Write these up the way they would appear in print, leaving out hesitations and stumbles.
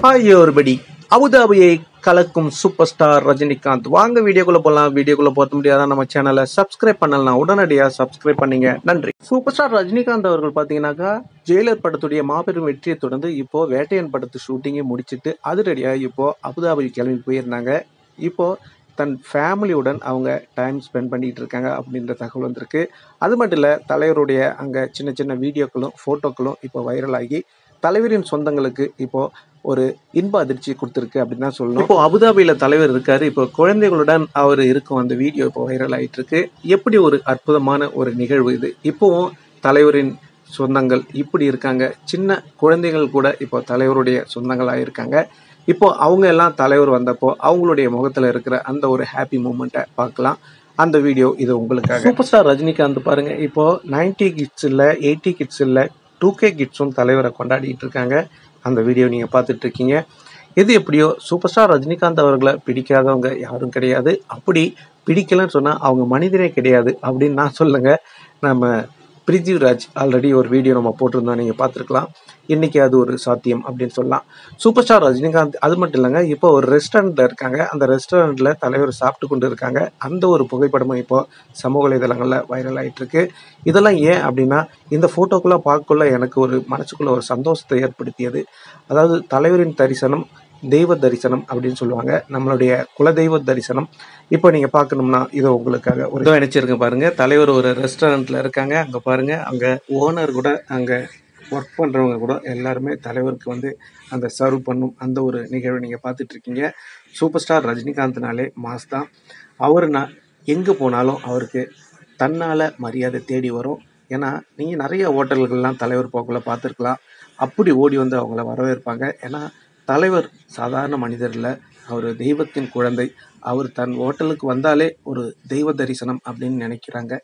Hi everybody. அபுதாபியை கலக்கும் super star Rajinikanth வாங்க வீடியோக்குள்ள போகலாம். வீடியோக்குள்ள போக முடியாத நம்ம சேனலை சப்ஸ்கிரைப் பண்ணலாம். உடனடியாக சப்ஸ்கிரைப் பண்ணீங்க. நன்றி. சூப்பர் ஸ்டார் ரஜினிகாந்த் அவர்கள் பார்த்தீங்கன்னாக்கா ஜெயிலர் படத்துடைய மாபெரும் வெற்றியை தொடர்ந்து இப்போ வேட்டையன் படத்து ஷூட்டிங்கை முடிச்சுட்டு அதிரடியாக இப்போ அபுதாபி கிளம்பி போயிருந்தாங்க. இப்போ தன் ஃபேமிலியுடன் அவங்க டைம் ஸ்பெண்ட் பண்ணிகிட்டு இருக்காங்க அப்படின்ற தகவல் வந்திருக்கு. அது மட்டும் இல்லை, தலைவருடைய அங்கே சின்ன சின்ன வீடியோக்களும் ஃபோட்டோக்களும் இப்போ வைரலாகி தலைவரின் சொந்தங்களுக்கு இப்போ ஒரு இன்ப அதிர்ச்சி கொடுத்துருக்கு அப்படின்னு தான் சொல்லணும். இப்போ அபுதாபியில் தலைவர் இருக்காரு. இப்போ குழந்தைகளுடன் அவர் இருக்கும் அந்த வீடியோ இப்போ வைரல் ஆகிட்டு இருக்கு. எப்படி ஒரு அற்புதமான ஒரு நிகழ்வு இது. இப்போவும் தலைவரின் சொந்தங்கள் இப்படி இருக்காங்க. சின்ன குழந்தைகள் கூட இப்போ தலைவருடைய சொந்தங்களாக இருக்காங்க. இப்போ அவங்க எல்லாம் தலைவர் வந்தப்போ அவங்களுடைய முகத்தில் இருக்கிற அந்த ஒரு ஹாப்பி மூமெண்ட்டை பார்க்கலாம். அந்த வீடியோ இது உங்களுக்காக. சூப்பர் ஸ்டார் ரஜினிகாந்த் பாருங்க, இப்போ 90 கிட்ஸ் இல்லை, 80 கிட்ஸ் இல்லை, 2K கிட்ஸும் தலைவரை கொண்டாடிட்டு இருக்காங்க. அந்த வீடியோ நீங்கள் பார்த்துட்டு இருக்கீங்க. எது எப்படியோ சூப்பர் ஸ்டார் ரஜினிகாந்த் அவர்களை பிடிக்காதவங்க யாரும் கிடையாது. அப்படி பிடிக்கலன்னு சொன்னால் அவங்க மனிதனே கிடையாது அப்படின்னு நான் சொல்லுங்க. நம்ம பிரித்திவிராஜ் ஆல்ரெடி ஒரு வீடியோ நம்ம போட்டிருந்தோம், நீங்கள் பார்த்துருக்கலாம். இன்றைக்கி அது ஒரு சாத்தியம் அப்படின்னு சொல்லலாம். சூப்பர் ஸ்டார் ரஜினிகாந்த் அது மட்டும் இல்லைங்க, இப்போ ஒரு ரெஸ்டாரண்ட்டில் இருக்காங்க. அந்த ரெஸ்டாரண்ட்டில் தலைவர் சாப்பிட்டு கொண்டு இருக்காங்க. அந்த ஒரு புகைப்படமும் இப்போ சமூக வலைதளங்களில் வைரல் ஆகிட்டுருக்கு. இதெல்லாம் ஏன் அப்படின்னா, இந்த ஃபோட்டோக்குள்ளே பார்க்கக்குள்ள எனக்கு ஒரு மனசுக்குள்ளே ஒரு சந்தோஷத்தை ஏற்படுத்தியது. அதாவது தலைவரின் தரிசனம் தெய்வ தரிசனம் அப்படின்னு சொல்லுவாங்க. நம்மளுடைய குலதெய்வ தரிசனம். இப்போ நீங்கள் பார்க்கணும்னா இதை உங்களுக்காக ஒரு நினைச்சிருங்க பாருங்கள். தலைவர் ஒரு ரெஸ்டாரண்ட்டில் இருக்காங்க. அங்கே பாருங்கள், அங்கே ஓனர் கூட, அங்கே ஒர்க் பண்ணுறவங்க கூட எல்லாருமே தலைவருக்கு வந்து அந்த சர்வ் பண்ணும் அந்த ஒரு நிகழ்வை நீங்கள் பார்த்துட்ருக்கீங்க. சூப்பர் ஸ்டார் ரஜினிகாந்த்னாலே மாஸ் தான். அவர்னா எங்கே போனாலும் அவருக்கு தன்னால் மரியாதை தேடி வரும். ஏன்னா நீங்கள் நிறைய ஹோட்டல்கள்லாம் தலைவர் போக்குள்ள பார்த்துருக்கலாம். அப்படி ஓடி வந்து அவங்கள வரவேற்பாங்க. ஏன்னா தலைவர் சாதாரண மனிதர் இல்லை, அவர் தெய்வத்தின் குழந்தை. அவர் தன் ஹோட்டலுக்கு வந்தாலே ஒரு தெய்வ தரிசனம் அப்படின்னு நினைக்கிறாங்க.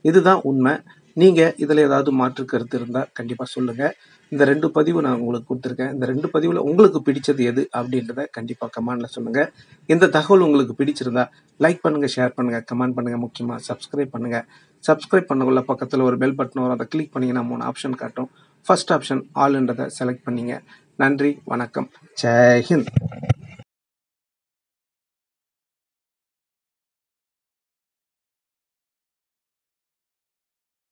இதுதான் உண்மை. நீங்கள் இதில் ஏதாவது மாற்று கருத்து இருந்தால் கண்டிப்பாக சொல்லுங்கள். இந்த 2 பதிவு நான் உங்களுக்கு கொடுத்துருக்கேன். இந்த 2 பதிவில் உங்களுக்கு பிடிச்சது எது அப்படின்றத கண்டிப்பாக கமெண்டில் சொல்லுங்கள். இந்த தகவல் உங்களுக்கு பிடிச்சிருந்தா லைக் பண்ணுங்கள், ஷேர் பண்ணுங்கள், கமெண்ட் பண்ணுங்கள். முக்கியமாக சப்ஸ்கிரைப் பண்ணுங்கள். சப்ஸ்கிரைப் பண்ணக்குள்ள பக்கத்தில் ஒரு பெல் பட்டன் வரும். அதை கிளிக் பண்ணிங்கன்னா 3 ஆப்ஷன் காட்டும். ஃபர்ஸ்ட் ஆப்ஷன் ஆல்ன்றதை செலக்ட் பண்ணிங்க. நன்றி, வணக்கம், ஜெய் ஹிந்த்.